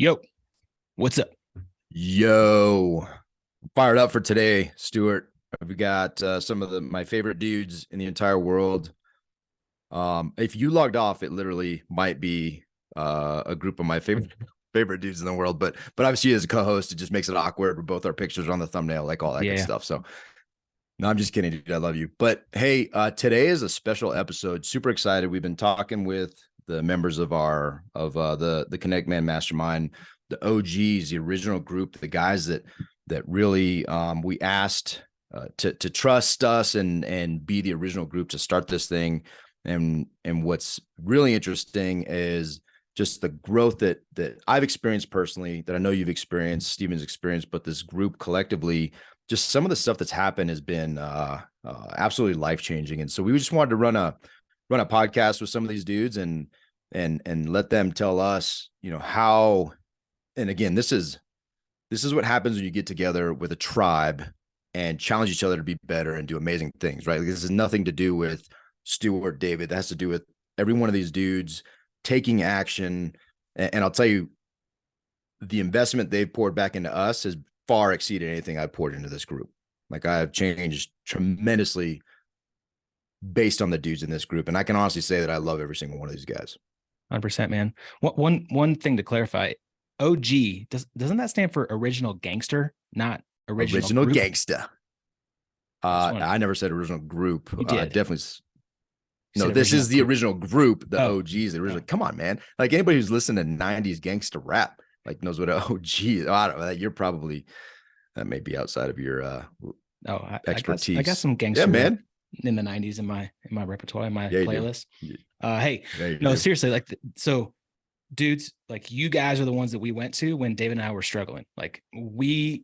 Yo, what's up? Yo, fired up for today, Stuart. We've got some of my favorite dudes in the entire world. If you logged off, it literally might be a group of my favorite dudes in the world. But obviously, as a co-host, it just makes it awkward. Where both our pictures are on the thumbnail, like all that good Yeah, stuff. So, no, I'm just kidding, dude. I love you. But hey, today is a special episode. Super excited. We've been talking with the members of the Kinetic Man Mastermind, the OGs, the original group, the guys that really we asked to trust us and be the original group to start this thing. And what's really interesting is just the growth that I've experienced personally, that I know you've experienced, Steven's experienced, but this group collectively, just some of the stuff that's happened has been absolutely life changing. And so we just wanted to run a podcast with some of these dudes and let them tell us, how. And again, this is what happens when you get together with a tribe and challenge each other to be better and do amazing things, right? Like, this has nothing to do with Stu or David. That has to do with every one of these dudes taking action. And I'll tell you, the investment they've poured back into us has far exceeded anything I've poured into this group. Like, I have changed tremendously based on the dudes in this group. And I can honestly say that I love every single one of these guys. 100%, man. One thing to clarify, OG, doesn't that stand for original gangster, not original group? Gangsta. I never said original group. You did. Definitely. No, this is the group. original group, the OGs, the original. Oh. Come on, man. Like, anybody who's listened to 90s gangster rap, like, knows what an OG is. I don't know. You're probably, that may be outside of your expertise. I got some gangster man. rap in the 90s in my repertoire, in my playlist. Hey, no, seriously, like, so dudes, like, you guys are the ones that we went to when David and I were struggling. Like, we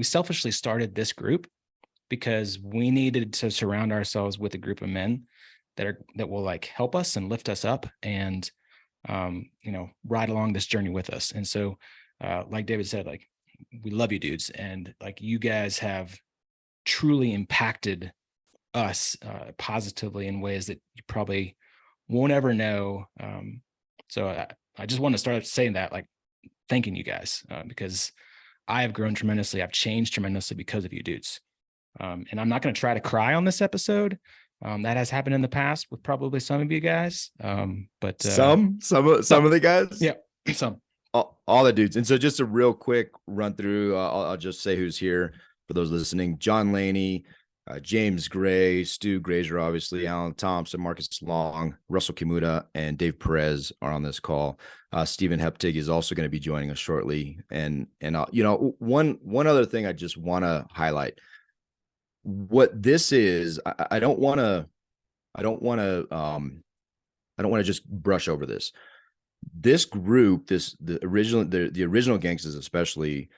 selfishly started this group because we needed to surround ourselves with a group of men that will, like, help us and lift us up and ride along this journey with us. And so like David said, like, we love you dudes, and like, you guys have truly impacted us positively in ways that you probably won't ever know. So I just want to start saying that, like, thanking you guys because I have grown tremendously. I've changed tremendously because of you dudes. And I'm not going to try to cry on this episode. That has happened in the past with probably some of you guys. But some of the guys. Yeah, some. All the dudes. And so, just a real quick run through, I'll just say who's here for those listening: John Laney, James Gray, Stu Grazer, obviously, Alan Thompson, Marcus Long, Russell Kimuda, and Dave Perez are on this call. Stephen Heptig is also going to be joining us shortly. And one other thing I just want to highlight: what this is, I don't want to just brush over this. This group, the original Gangstas especially,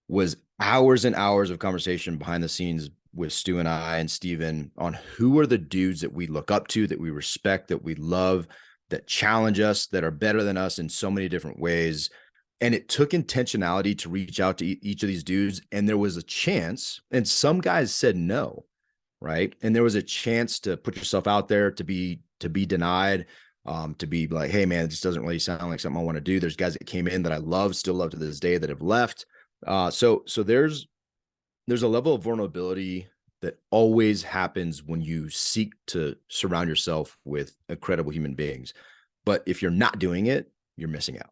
was hours and hours of conversation behind the scenes with Stu and I and Steven on who are the dudes that we look up to, that we respect, that we love, that challenge us, that are better than us in so many different ways. And it took intentionality to reach out to each of these dudes. And there was a chance, and some guys said no, right? And there was a chance to put yourself out there, to be denied, to be like, hey man, this doesn't really sound like something I want to do. There's guys that came in that I love, still love to this day, that have left. So there's a level of vulnerability that always happens when you seek to surround yourself with incredible human beings. But if you're not doing it, you're missing out.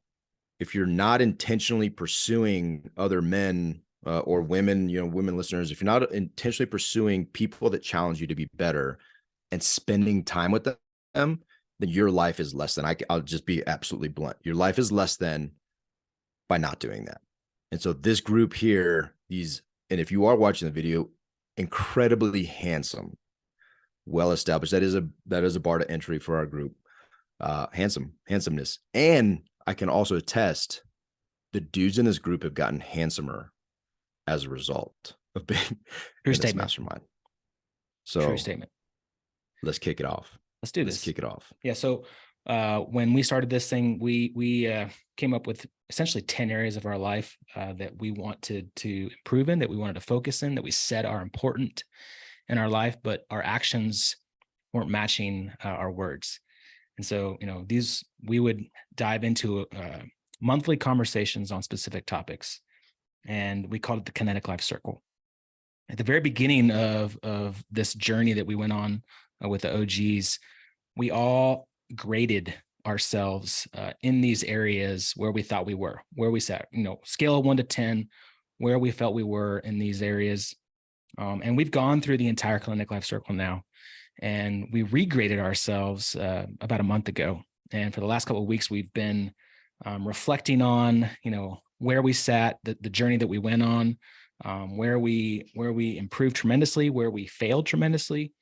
If you're not intentionally pursuing other men or women, women listeners, if you're not intentionally pursuing people that challenge you to be better and spending time with them, then your life is less than. I'll just be absolutely blunt. Your life is less than by not doing that. And so this group here, and if you are watching the video, incredibly handsome, well established. That is a bar to entry for our group. Handsomeness. And I can also attest, the dudes in this group have gotten handsomer as a result of being in this mastermind. So true statement. Let's kick it off. Let's do this. Let's kick it off. Yeah. So when we started this thing, we came up with essentially 10 areas of our life that we wanted to improve in, that we wanted to focus in, that we said are important in our life, but our actions weren't matching our words. And so, we would dive into monthly conversations on specific topics. And we called it the Kinetic Life Circle. At the very beginning of this journey that we went on with the OGs, we all graded ourselves in these areas where we thought we were, where we sat, scale of 1 to 10, where we felt we were in these areas. And we've gone through the entire Kinetic Life Circle now, and we regraded ourselves about a month ago. And for the last couple of weeks, we've been reflecting on, where we sat, the journey that we went on, where we improved tremendously, where we failed tremendously.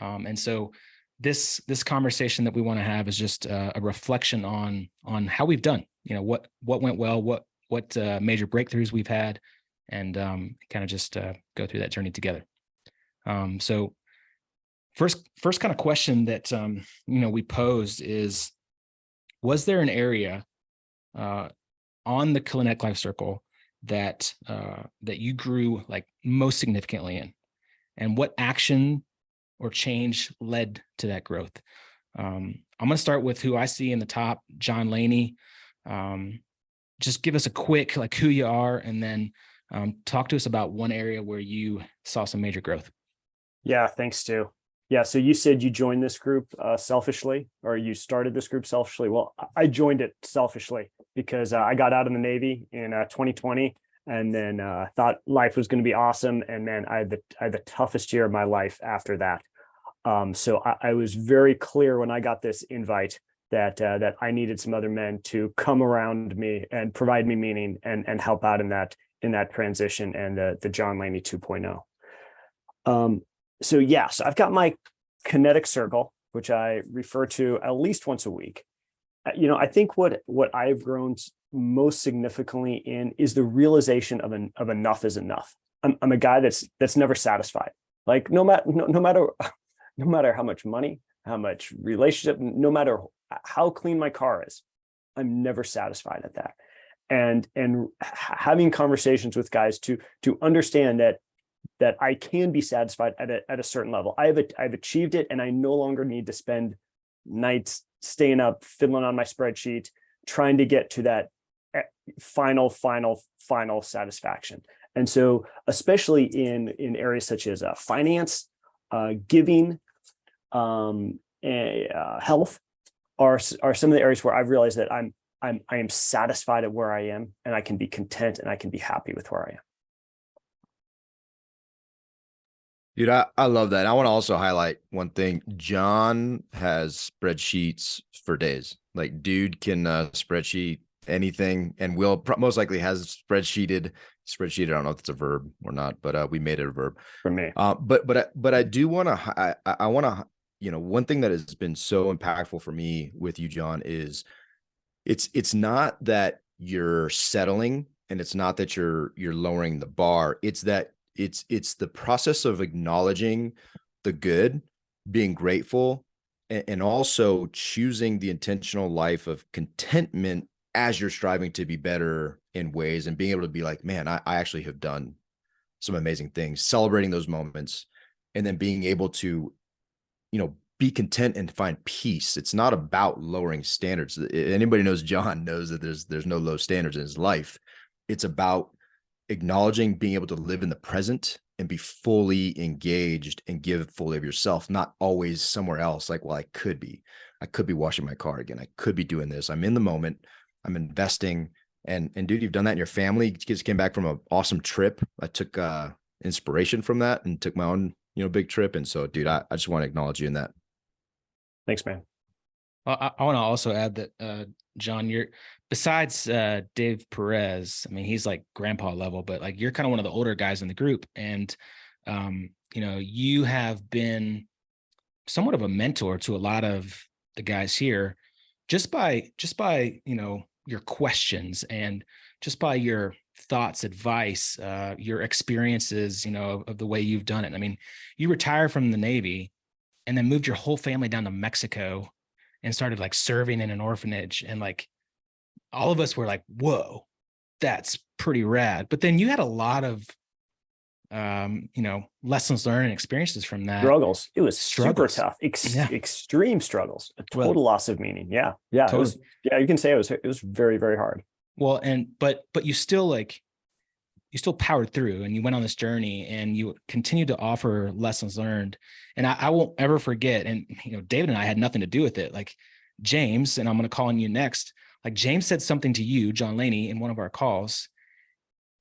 And so this conversation that we want to have is just a reflection on how we've done, what went well, what major breakthroughs we've had, and kind of just go through that journey together. So first kind of question that we posed is, was there an area on the Kinetic Life Circle that you grew like most significantly in, and what action or change led to that growth? I'm going to start with who I see in the top, John Laney. Just give us a quick, like, who you are, and then talk to us about one area where you saw some major growth. Yeah, thanks, Stu. Yeah, so you said you joined this group selfishly, or you started this group selfishly. Well, I joined it selfishly because I got out of the Navy in 2020, and then thought life was going to be awesome. And then I had the toughest year of my life after that. So I was very clear when I got this invite that I needed some other men to come around me and provide me meaning and help out in that transition and the John Laney 2.0. So I've got my kinetic circle, which I refer to at least once a week. I think what I've grown most significantly in is the realization of enough is enough. I'm a guy that's never satisfied. Like no matter how much money, how much relationship, no matter how clean my car is, I'm never satisfied at that. And having conversations with guys to understand that I can be satisfied at a certain level. I've achieved it, and I no longer need to spend nights staying up, fiddling on my spreadsheet, trying to get to that final satisfaction. And so, especially in areas such as finance, giving, health, are some of the areas where I've realized that I am satisfied at where I am, and I can be content and I can be happy with where I am. Dude, I love that. I want to also highlight one thing. John has spreadsheets for days. Like, dude can spreadsheet anything, and will most likely has spreadsheeted. I don't know if it's a verb or not, but we made it a verb For me. But I do want to. I want to. One thing that has been so impactful for me with you, John, is it's not that you're settling, and it's not that you're lowering the bar. It's that it's the process of acknowledging the good, being grateful, and also choosing the intentional life of contentment as you're striving to be better in ways, and being able to be like, man, I actually have done some amazing things, celebrating those moments, and then being able to, be content and find peace. It's not about lowering standards. Anybody knows John knows that there's no low standards in his life. It's about acknowledging, being able to live in the present and be fully engaged and give fully of yourself, not always somewhere else. Like, well, I could be washing my car again. I could be doing this. I'm in the moment. I'm investing. And dude, you've done that in your family. You just came back from an awesome trip. I took inspiration from that and took my own, big trip. And so, dude, I just want to acknowledge you in that. Thanks, man. Well, I want to also add that, John, you're, besides Dave Perez, I mean, he's like grandpa level, but like, you're kind of one of the older guys in the group. And, you have been somewhat of a mentor to a lot of the guys here just by, your questions, and just by your thoughts, advice, your experiences, of the way you've done it. I mean, you retired from the Navy and then moved your whole family down to Mexico and started like serving in an orphanage. And like, all of us were like, whoa, that's pretty rad. But then you had a lot of, lessons learned and experiences from that. Struggles. It was Struggles. super tough. Extreme struggles. A total loss of meaning. Yeah. Totally. You can say it was very, very hard. Well, but you still powered through, and you went on this journey, and you continue to offer lessons learned. And I won't ever forget. And, David and I had nothing to do with it. Like James, and I'm going to call on you next. Like James said something to you, John Laney, in one of our calls.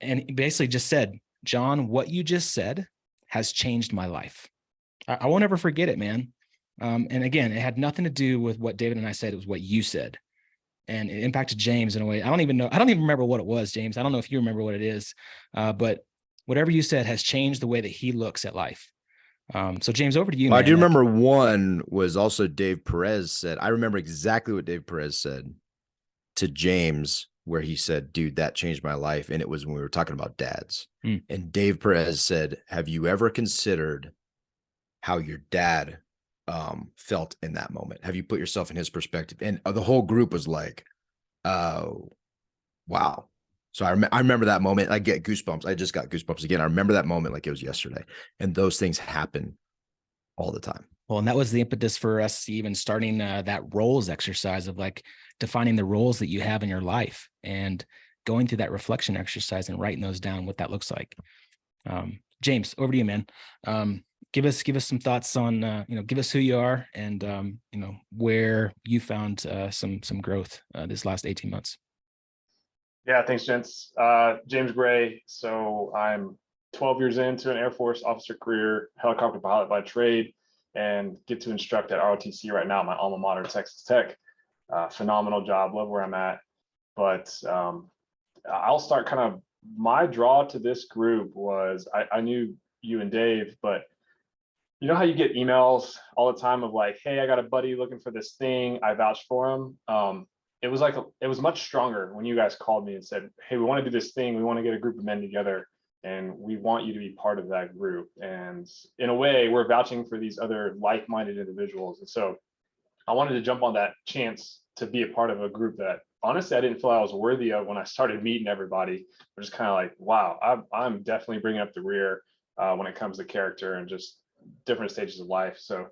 And he basically just said, John, what you just said has changed my life. I won't ever forget it, man. And again, it had nothing to do with what David and I said. It was what you said. And it impacted James in a way. I don't even remember what it was, James. I don't know if you remember what it is, but whatever you said has changed the way that he looks at life. So James, over to you, Well, man. I do remember one was also Dave Perez said. I remember exactly what Dave Perez said to James, where he said, dude, that changed my life. And it was when we were talking about dads. And Dave Perez said, have you ever considered how your dad felt in that moment? Have you put yourself in his perspective? And the whole group was like, oh, wow. So I remember that moment. I get goosebumps. I just got goosebumps again. I remember that moment like it was yesterday. And those things happen all the time. Well, and that was the impetus for us even starting that roles exercise of like defining the roles that you have in your life and going through that reflection exercise and writing those down, what that looks like. James, over to you, man. Give us some thoughts on, give us who you are and, where you found some growth this last 18 months. Yeah, thanks, gents. James Gray. So I'm 12 years into an Air Force officer career, helicopter pilot by trade, and get to instruct at ROTC right now, my alma mater, Texas Tech. Phenomenal job, love where I'm at. But I'll start kind of, my draw to this group was, I knew you and Dave, but you know how you get emails all the time of like, hey, I got a buddy looking for this thing, I vouched for him. It was much stronger when you guys called me and said, hey, we want to do this thing. We want to get a group of men together and we want you to be part of that group. And in a way, we're vouching for these other like-minded individuals. And so I wanted to jump on that chance to be a part of a group that honestly, I didn't feel I was worthy of when I started meeting everybody. I'm just kind of like, wow, I'm definitely bringing up the rear when it comes to character and just different stages of life. So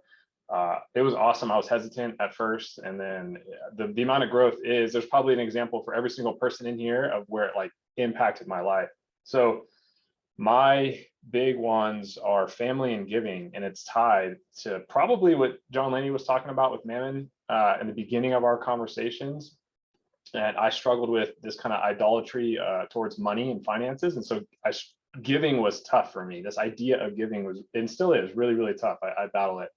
it was awesome. I was hesitant at first, and then the amount of growth is, there's probably an example for every single person in here of where it like impacted my life. So my big ones are family and giving, and it's tied to probably what John Laney was talking about with Mammon in the beginning of our conversations. And I struggled with this kind of idolatry towards money and finances, and so giving was tough for me. This idea of giving was, and still is, really, really tough. I battle it.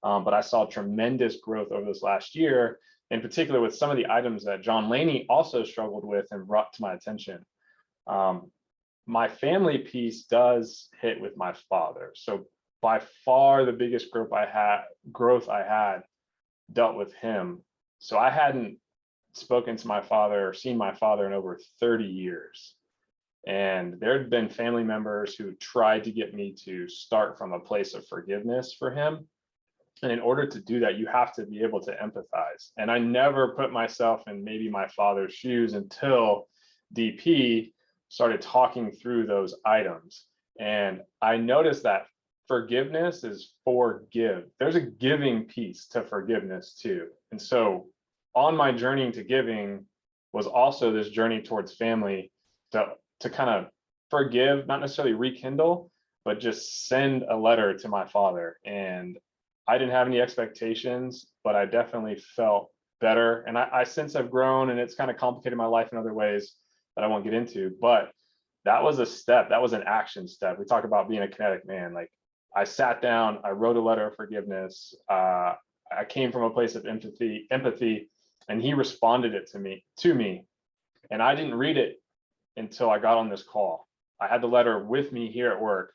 But I saw tremendous growth over this last year, in particular with some of the items that John Laney also struggled with and brought to my attention. My family piece does hit with my father. So by far the biggest growth I had dealt with him. So I hadn't spoken to my father or seen my father in over 30 years. And there had been family members who tried to get me to start from a place of forgiveness for him. And in order to do that, you have to be able to empathize. And I never put myself in maybe my father's shoes until DP started talking through those items. And I noticed that forgiveness is forgive. There's a giving piece to forgiveness too. And so on my journey to giving was also this journey towards family to kind of forgive, not necessarily rekindle, but just send a letter to my father. And I didn't have any expectations, but I definitely felt better. And I since have grown, and it's kind of complicated my life in other ways that I won't get into, but that was a step. That was an action step. We talk about being a kinetic man. Like I sat down, I wrote a letter of forgiveness. I came from a place of empathy, and he responded it to me. And I didn't read it until I got on this call. I had the letter with me here at work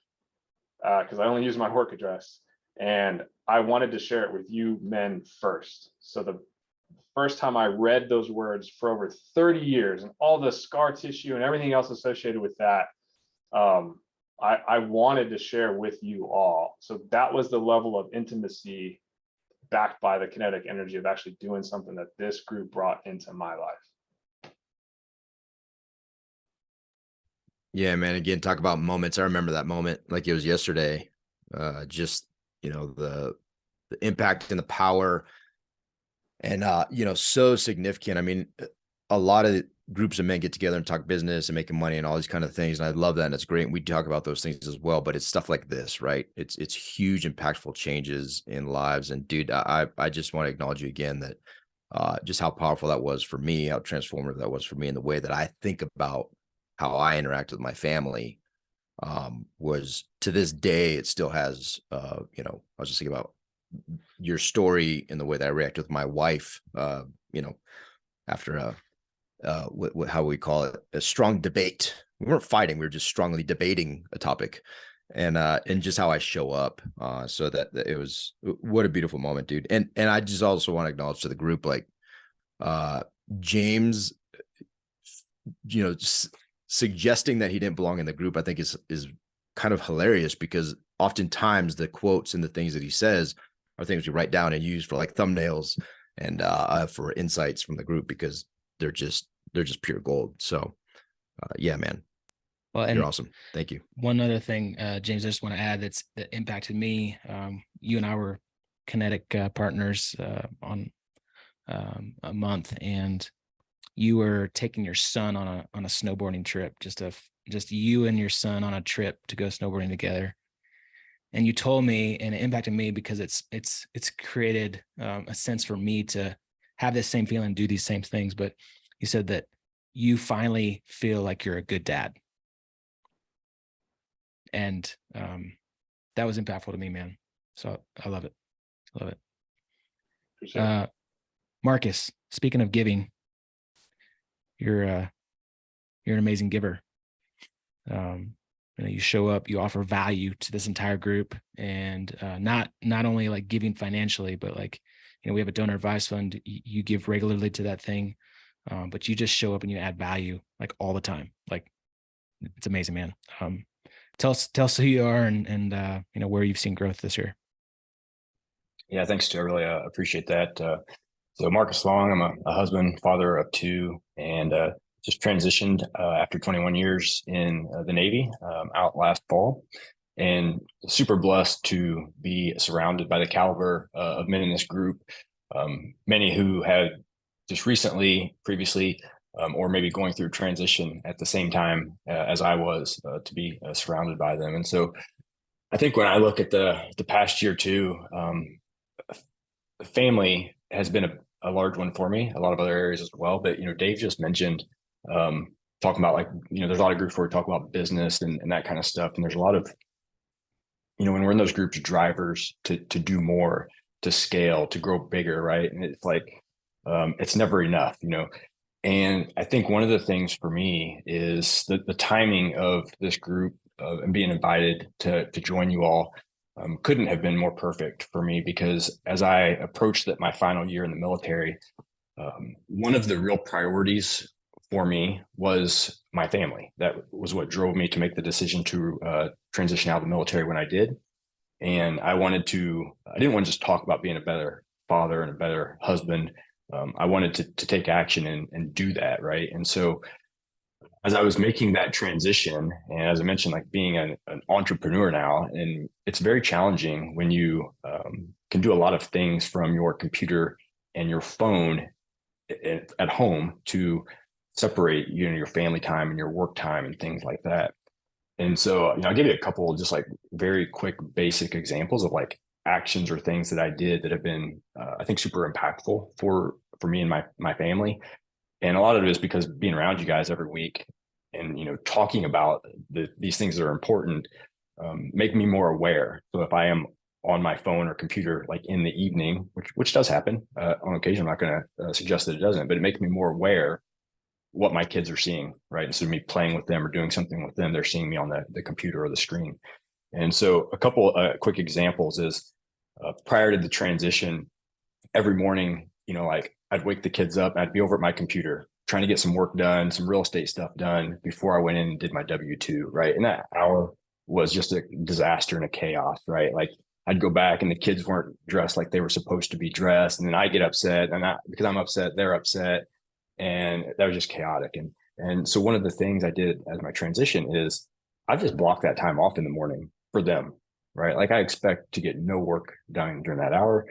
because I only use my work address. And I wanted to share it with you men first. So the first time I read those words for over 30 years and all the scar tissue and everything else associated with that, I wanted to share with you all. So that was the level of intimacy backed by the kinetic energy of actually doing something that this group brought into my life. Yeah, man. Again, talk about moments. I remember that moment like it was yesterday. Just, the impact and the power and, so significant. I mean, a lot of groups of men get together and talk business and making money and all these kind of things. And I love that. And it's great. And we talk about those things as well, but it's stuff like this, right? It's huge, impactful changes in lives. And dude, I just want to acknowledge you again that just how powerful that was for me, how transformative that was for me, and the way that I think about how I interact with my family was, to this day, it still has, I was just thinking about your story and the way that I react with my wife, after how we call it, a strong debate. We weren't fighting, we were just strongly debating a topic, and just how I show up. So that it was, what a beautiful moment, dude. And I just also want to acknowledge to the group, like James, suggesting that he didn't belong in the group, I think is kind of hilarious, because oftentimes the quotes and the things that he says are things we write down and use for like thumbnails and for insights from the group, because they're just pure gold. So yeah, man. Well, and you're awesome. Thank you. One other thing, James, I just want to add that impacted me. You and I were Kinetic partners on a month, and you were taking your son on a snowboarding trip, just you and your son on a trip to go snowboarding together. And you told me, and it impacted me because it's created a sense for me to have this same feeling, do these same things. But you said that you finally feel like you're a good dad. And that was impactful to me, man. So I love it. Love it. Marcus, speaking of giving, you're an amazing giver. You show up, you offer value to this entire group, and not only like giving financially, but like, we have a donor advice fund. You give regularly to that thing, but you just show up and you add value like all the time. Like, it's amazing, man. Tell us who you are and where you've seen growth this year. Yeah, thanks, Stu. I really appreciate that. So Marcus Long, I'm a husband, father of two, and just transitioned after 21 years in the Navy out last fall, and super blessed to be surrounded by the caliber of men in this group, many who had just previously, or maybe going through transition at the same time as I was, to be surrounded by them. And so I think when I look at the past year too, family has been a large one for me, a lot of other areas as well. But, Dave just mentioned, talking about like, there's a lot of groups where we talk about business and that kind of stuff. And there's a lot of, when we're in those groups, drivers to do more, to scale, to grow bigger. Right. And it's like, it's never enough, And I think one of the things for me is the timing of this group and being invited to join you all couldn't have been more perfect for me, because as I approached my final year in the military, one of the real priorities for me was my family. That was what drove me to make the decision to transition out of the military when I did. And I didn't want to just talk about being a better father and a better husband. I wanted to take action and do that. Right. And so as I was making that transition, and as I mentioned, like being an entrepreneur now, and it's very challenging when you can do a lot of things from your computer and your phone at home to separate, your family time and your work time and things like that. And so, I'll give you a couple just like very quick, basic examples of like actions or things that I did that have been, I think, super impactful for me and my family. And a lot of it is because being around you guys every week and, talking about these things that are important, make me more aware. So if I am on my phone or computer, like in the evening, which does happen on occasion, I'm not going to suggest that it doesn't, but it makes me more aware what my kids are seeing, right? Instead of me playing with them or doing something with them, they're seeing me on the computer or the screen. And so a couple quick examples is prior to the transition, every morning, like I'd wake the kids up, I'd be over at my computer trying to get some work done, some real estate stuff done before I went in and did my W-2, right? And that hour was just a disaster and a chaos, right? Like I'd go back and the kids weren't dressed like they were supposed to be dressed. And then I get upset, and because I'm upset, they're upset. And that was just chaotic. And so one of the things I did as my transition is I just blocked that time off in the morning for them, right? Like I expect to get no work done during that hour.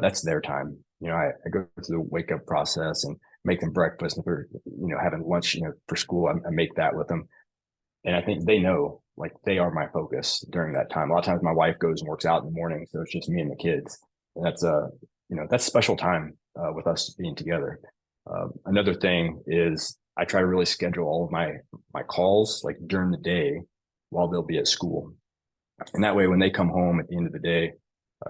That's their time. I go through the wake up process, and make them breakfast. If they're, having lunch, for school, I make that with them. And I think they know, like, they are my focus during that time. A lot of times my wife goes and works out in the morning, so it's just me and the kids. And that's special time with us being together. Another thing is I try to really schedule all of my calls like during the day while they'll be at school. And that way, when they come home at the end of the day,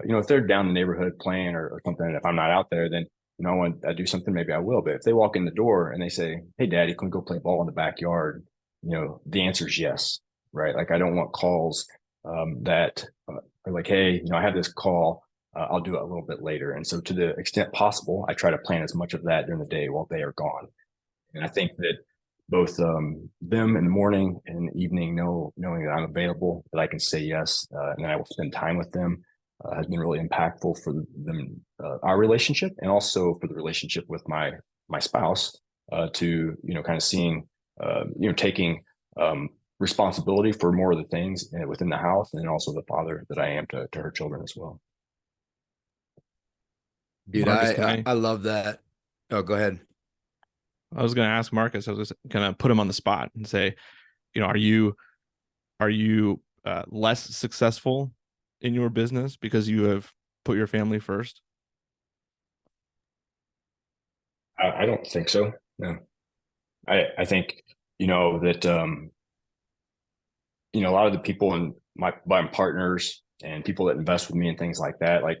if they're down the neighborhood playing or something, and if I'm not out there, then, I want to do something, maybe I will. But if they walk in the door and they say, "Hey, Daddy, can we go play ball in the backyard?" The answer is yes, right? Like, I don't want calls that are like, "Hey, I have this call. I'll do it a little bit later." And so, to the extent possible, I try to plan as much of that during the day while they are gone. And I think that both them in the morning and in the evening, knowing that I'm available, that I can say yes, and that I will spend time with them, has been really impactful for them, our relationship, and also for the relationship with my spouse. To kind of seeing, taking responsibility for more of the things within the house, and also the father that I am to her children as well. Dude, Marcus, I love that. Oh, go ahead. I was going to ask Marcus. I was just going to put him on the spot and say, are you less successful in your business because you have put your family first? I don't think so. No, I think, that, a lot of the people in my partners and people that invest with me and things like that, like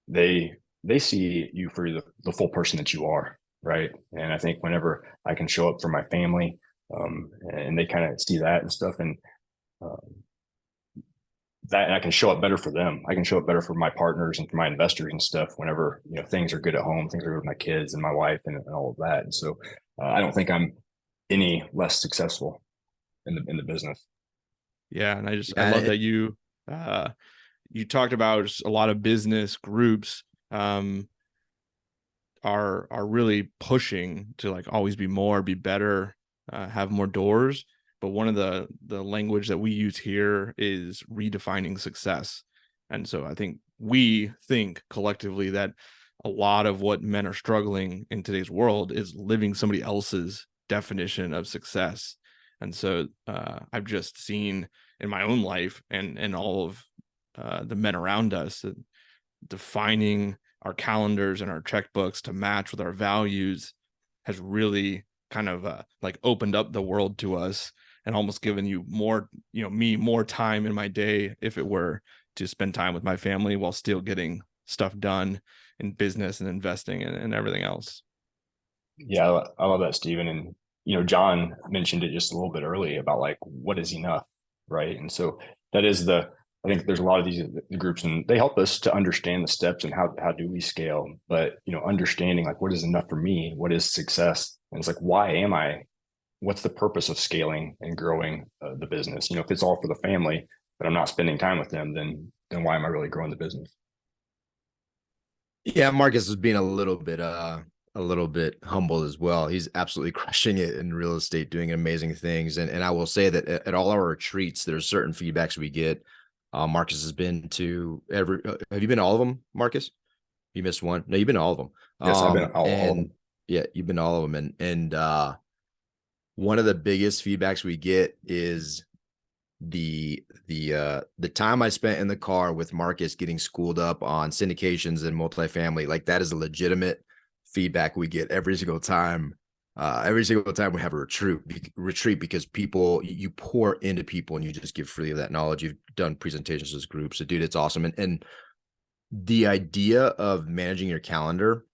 they see you for the full person that you are. Right. And I think whenever I can show up for my family, and they kind of see that and stuff, and that I can show up better for them. I can show up better for my partners and for my investors and stuff whenever, things are good at home, things are good with my kids and my wife and all of that. And so I don't think I'm any less successful in the business. Yeah. And I love that you talked about just a lot of business groups are really pushing to like always be more, be better, have more doors. But one of the language that we use here is redefining success. And so I think we think collectively that a lot of what men are struggling in today's world is living somebody else's definition of success. And so I've just seen in my own life and all of the men around us, defining our calendars and our checkbooks to match with our values has really kind of like opened up the world to us and almost given you more, me more time in my day if it were to spend time with my family while still getting stuff done in business and investing and everything else. Yeah, I love that, Stephen. And, John mentioned it just a little bit early about like, what is enough, right? And so that is I think there's a lot of these groups and they help us to understand the steps and how do we scale, but, understanding like what is enough for me, what is success? And it's like, what's the purpose of scaling and growing the business? If it's all for the family, but I'm not spending time with them, then why am I really growing the business? Yeah, Marcus is being a little bit humble as well. He's absolutely crushing it in real estate, doing amazing things. And I will say that at all our retreats, there's certain feedbacks we get. Marcus has been to have you been to all of them, Marcus? You missed one? No, you've been to all of them. Yes, I've been all of them. Yeah, you've been to all of them. And one of the biggest feedbacks we get is the time I spent in the car with Marcus getting schooled up on syndications and multifamily. Like, that is a legitimate feedback we get every single time. Every single time we have a retreat, because you pour into people and you just give freely of that knowledge. You've done presentations as groups. So dude, it's awesome. And the idea of managing your calendar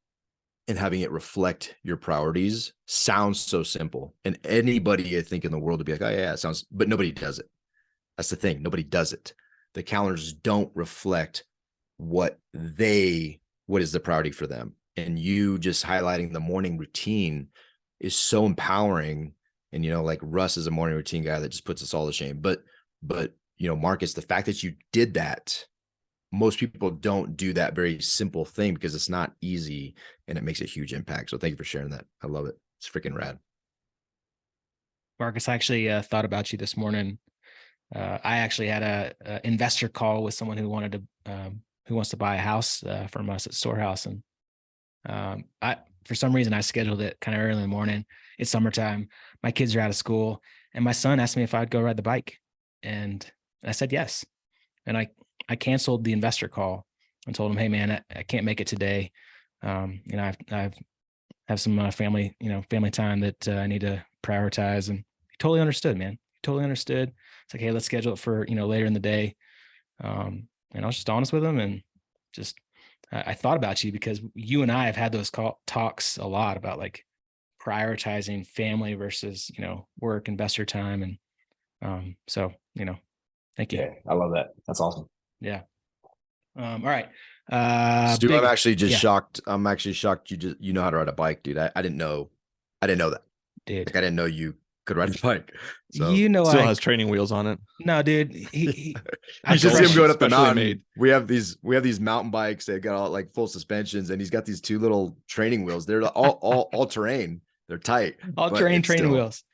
and having it reflect your priorities sounds so simple. And anybody I think in the world would be like, oh yeah, it sounds, but nobody does it. That's the thing. Nobody does it. The calendars don't reflect what is the priority for them. And you just highlighting the morning routine is so empowering. And, like Russ is a morning routine guy that just puts us all to shame. But, Marcus, the fact that you did that, most people don't do that very simple thing because it's not easy and it makes a huge impact. So thank you for sharing that. I love it. It's freaking rad. Marcus, I actually thought about you this morning. I actually had a investor call with someone who wants to buy a house from us at Storehouse. And for some reason I scheduled it kind of early in the morning. It's summertime. My kids are out of school, and my son asked me if I'd go ride the bike, and I said yes. And I canceled the investor call and told him, hey man, I can't make it today. You know, I've have some family time that I need to prioritize. And he totally understood, man. He totally understood. It's like, hey, let's schedule it for, later in the day. And I was just honest with him, and just, I thought about you because you and I have had those talks a lot about like prioritizing family versus, work, investor time. And so, thank you. Yeah, I love that. That's awesome. Yeah. All right. Stu, I'm actually just yeah. shocked. I'm actually shocked you know how to ride a bike, dude. I didn't know that. Dude. Like I didn't know you could ride a bike. So still has training wheels on it. No, dude. you should see him going up the mountain. Made. We have these mountain bikes. They got all like full suspensions, and he's got these two little training wheels. They're all terrain. They're tight. All terrain training wheels.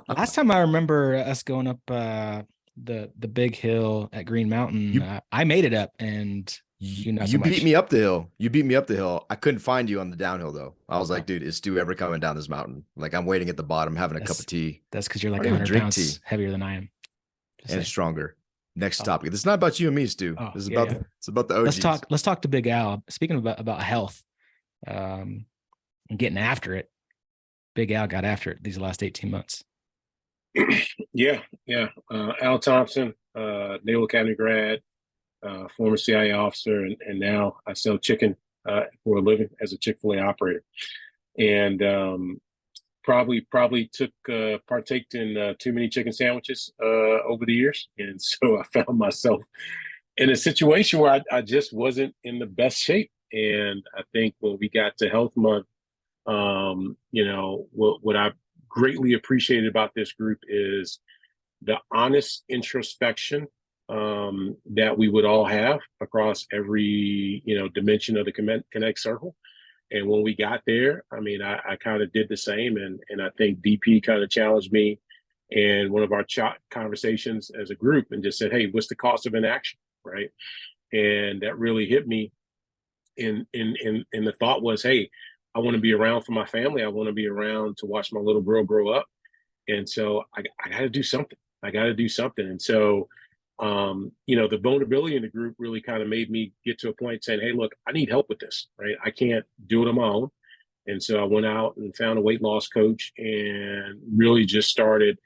Last time I remember us going up the big hill at Green Mountain, I made it up, and you beat me up the hill. You beat me up the hill. I couldn't find you on the downhill though. I was like, dude, is Stu ever coming down this mountain? Like I'm waiting at the bottom, having a cup of tea. That's because you're like 100 pounds heavier than I am. And stronger. Next topic. This is not about you and me, Stu. This is it's about the OGs. Let's talk to Big Al. Speaking about health, and getting after it. Big Al got after it these last 18 months. Yeah. Al Thompson, Naval Academy grad, former CIA officer, and now I sell chicken for a living as a Chick-fil-A operator. And probably partaked in too many chicken sandwiches over the years. And so I found myself in a situation where I just wasn't in the best shape. And I think when we got to Health Month, what I greatly appreciated about this group is the honest introspection that we would all have across every, dimension of the Kinetic Circle. And when we got there, I mean, I kind of did the same. And I think DP kind of challenged me in one of our conversations as a group and just said, hey, what's the cost of inaction, right? And that really hit me. And the thought was, hey, I want to be around for my family. I want to be around to watch my little girl grow up. And so I got to do something. And so, the vulnerability in the group really kind of made me get to a point saying, hey, look, I need help with this, right? I can't do it on my own. And so I went out and found a weight loss coach and really just started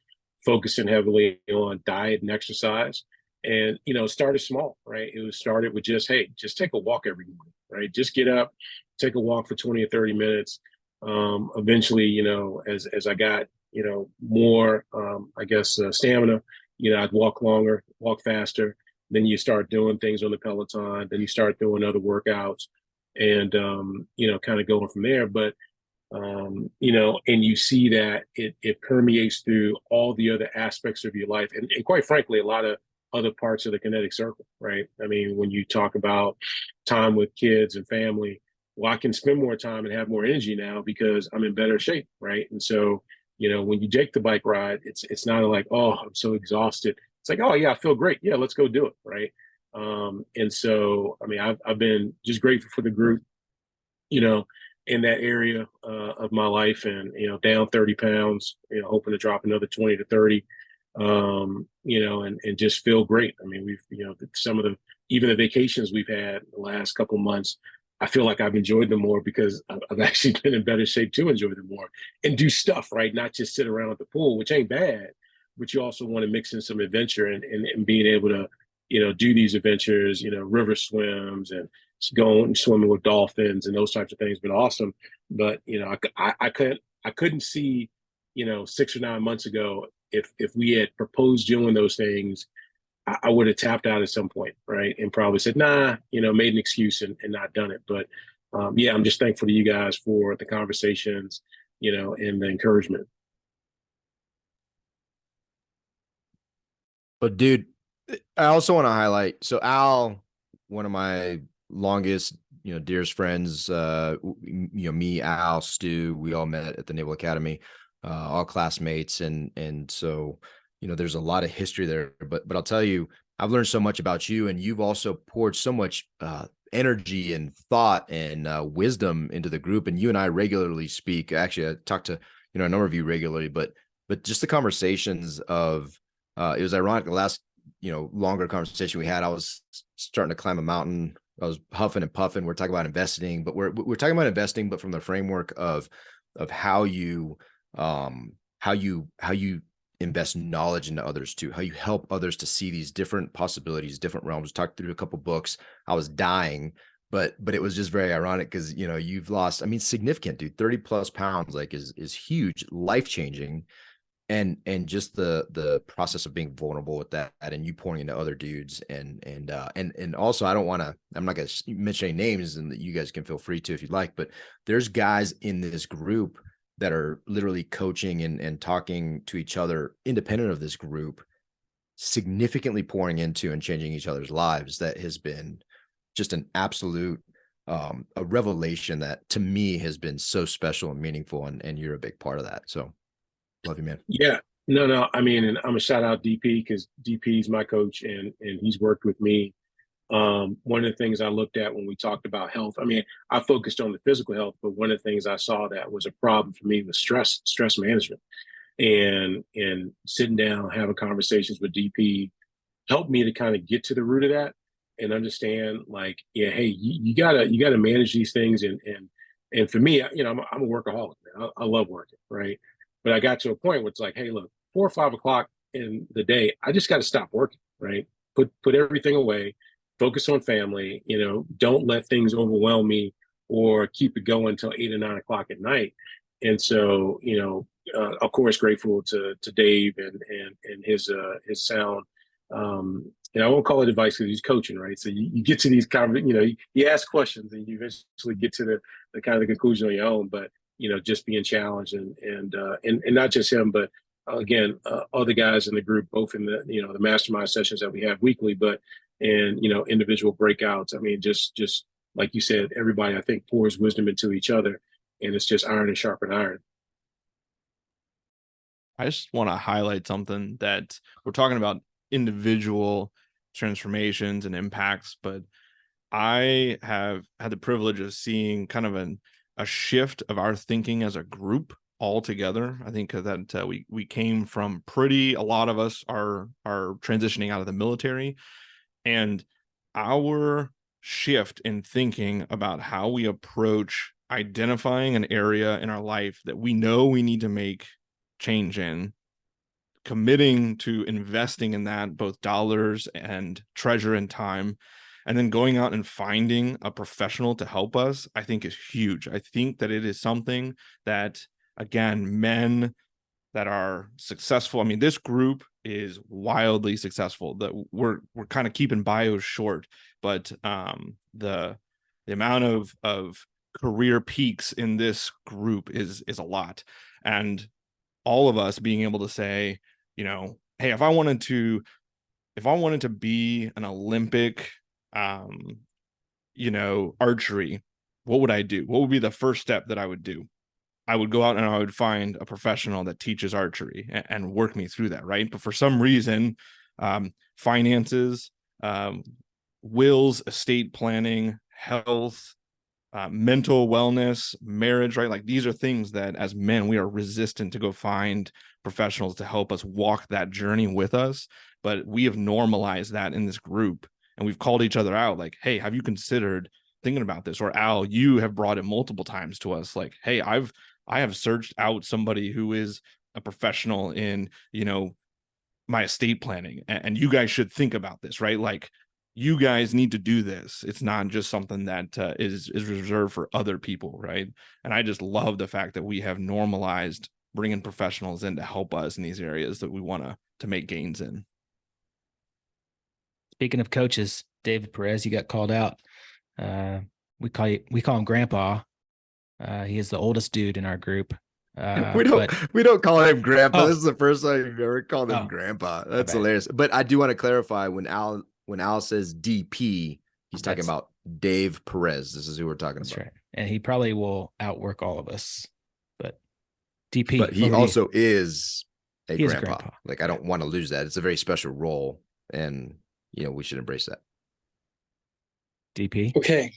focusing heavily on diet and exercise. And, it started small, right? It was started with just take a walk every morning, right? Just get up, take a walk for 20 or 30 minutes. Eventually, as I got, more, stamina, I'd walk longer, walk faster. Then you start doing things on the Peloton. Then you start doing other workouts and, kind of going from there. But, and you see that it permeates through all the other aspects of your life. And quite frankly, a lot of other parts of the Kinetic Circle, right? I mean, when you talk about time with kids and family, well, I can spend more time and have more energy now because I'm in better shape, right? And so, when you take the bike ride, it's not like, oh, I'm so exhausted. It's like, oh yeah, I feel great. Yeah, let's go do it, right? And so, I mean, I've been just grateful for the group, in that area of my life, and down 30 pounds, hoping to drop another 20 to 30. And just feel great. I mean, we've, some of even the vacations we've had the last couple of months, I feel like I've enjoyed them more because I've actually been in better shape to enjoy them more and do stuff, right? Not just sit around at the pool, which ain't bad, but you also want to mix in some adventure and being able to, do these adventures, river swims and going swimming with dolphins and those types of things been awesome. But, I couldn't see, 6 or 9 months ago, if we had proposed doing those things, I would have tapped out at some point, right? And probably said, nah, made an excuse and not done it. But I'm just thankful to you guys for the conversations, and the encouragement. But dude, I also want to highlight, so Al, one of my longest, dearest friends, me, Al, Stu, we all met at the Naval Academy, all classmates. And so, there's a lot of history there, but I'll tell you, I've learned so much about you, and you've also poured so much energy and thought and wisdom into the group. And you and I regularly speak. Actually, I talk to a number of you regularly, but just the conversations of it was ironic. The last longer conversation we had, I was starting to climb a mountain. I was huffing and puffing. We're talking about investing, but we're talking about investing, but from the framework of how you invest knowledge into others too, how you help others to see these different possibilities, different realms. Talked through a couple books. I was dying, but it was just very ironic because you've lost, I mean, significant, dude, 30 plus pounds, like is huge, life-changing. And just the process of being vulnerable with that, and you pointing to other dudes, and also I'm not gonna mention any names, and you guys can feel free to if you'd like, but there's guys in this group that are literally coaching and talking to each other independent of this group, significantly pouring into and changing each other's lives. That has been just an absolute a revelation that to me has been so special and meaningful, and you're a big part of that. So love you, man. Yeah, no. I mean, and I'm gonna shout out DP because DP is my coach and he's worked with me. One of the things I looked at when we talked about health, I mean, I focused on the physical health, but one of the things I saw that was a problem for me was stress management, and sitting down, having conversations with DP helped me to kind of get to the root of that and understand, like, yeah, hey, you gotta manage these things, and for me, I'm a workaholic, man. I love working, right? But I got to a point where it's like, hey, look, 4 or 5 o'clock in the day, I just got to stop working, right? Put everything away, focus on family, don't let things overwhelm me or keep it going until 8 or 9 o'clock at night. And so, of course, grateful to Dave and his sound. And I won't call it advice because he's coaching, right? So you get to these you ask questions and you eventually get to the kind of the conclusion on your own. But just being challenged and not just him, but again, other guys in the group, both in the mastermind sessions that we have weekly, but individual breakouts. I mean, just like you said, everybody I think pours wisdom into each other, and it's just iron and sharpen iron. I just want to highlight something that we're talking about individual transformations and impacts, but I have had the privilege of seeing kind of a shift of our thinking as a group altogether. I think that we came from a lot of us are transitioning out of the military, and our shift in thinking about how we approach identifying an area in our life that we know we need to make change in, committing to investing in that, both dollars and treasure and time, and then going out and finding a professional to help us, I think is huge. I think that it is something that, again, men that are successful. I mean, this group is wildly successful. That we're kind of keeping bios short, but the amount of career peaks in this group is a lot. And all of us being able to say, hey, if I wanted to be an Olympic archery, what would I do? What would be the first step that I would do? I would go out and I would find a professional that teaches archery and work me through that, right? But for some reason, finances, wills, estate planning, health, mental wellness, marriage, right? Like these are things that as men, we are resistant to go find professionals to help us walk that journey with us. But we have normalized that in this group, and we've called each other out like, hey, have you considered thinking about this? Or Al, you have brought it multiple times to us like, hey, I have searched out somebody who is a professional in, my estate planning, and you guys should think about this, right? Like you guys need to do this. It's not just something that is reserved for other people, right? And I just love the fact that we have normalized bringing professionals in to help us in these areas that we want to make gains in. Speaking of coaches, David Perez, you got called out. We call him Grandpa. He is the oldest dude in our group. We don't call him Grandpa. This is the first time you've ever called him Oh, Grandpa. That's hilarious. But I do want to clarify when Al says DP, he's talking about Dave Perez. This is who we're talking about. Right. And he probably will outwork all of us. But DP. But he also is a He is grandpa. Like I don't want to lose that. It's a very special role, and we should embrace that. DP. Okay.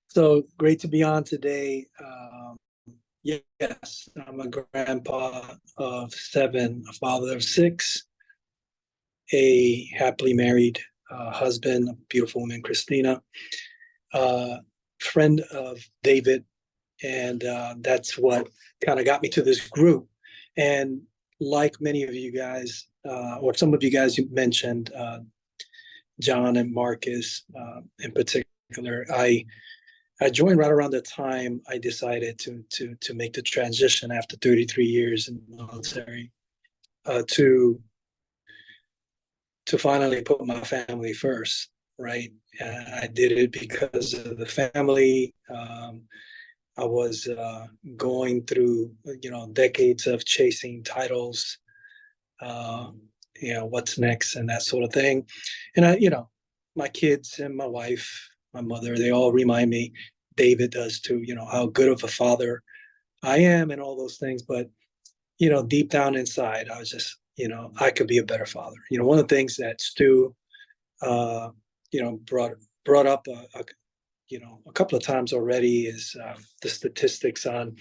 So great to be on today. Yes, I'm a grandpa of 7, a father of 6, a happily married husband, a beautiful woman, Christina, friend of David. And that's what kind of got me to this group. And like many of you guys, or some of you guys you mentioned, John and Marcus in particular, I joined right around the time I decided to make the transition after 33 years in the military, to finally put my family first. Right, I did it because of the family. I was going through, decades of chasing titles, what's next and that sort of thing. And my kids and my wife, my mother, they all remind me, David does too, how good of a father I am and all those things. But, deep down inside, I was just, I could be a better father. One of the things that Stu, brought up a couple of times already is the statistics on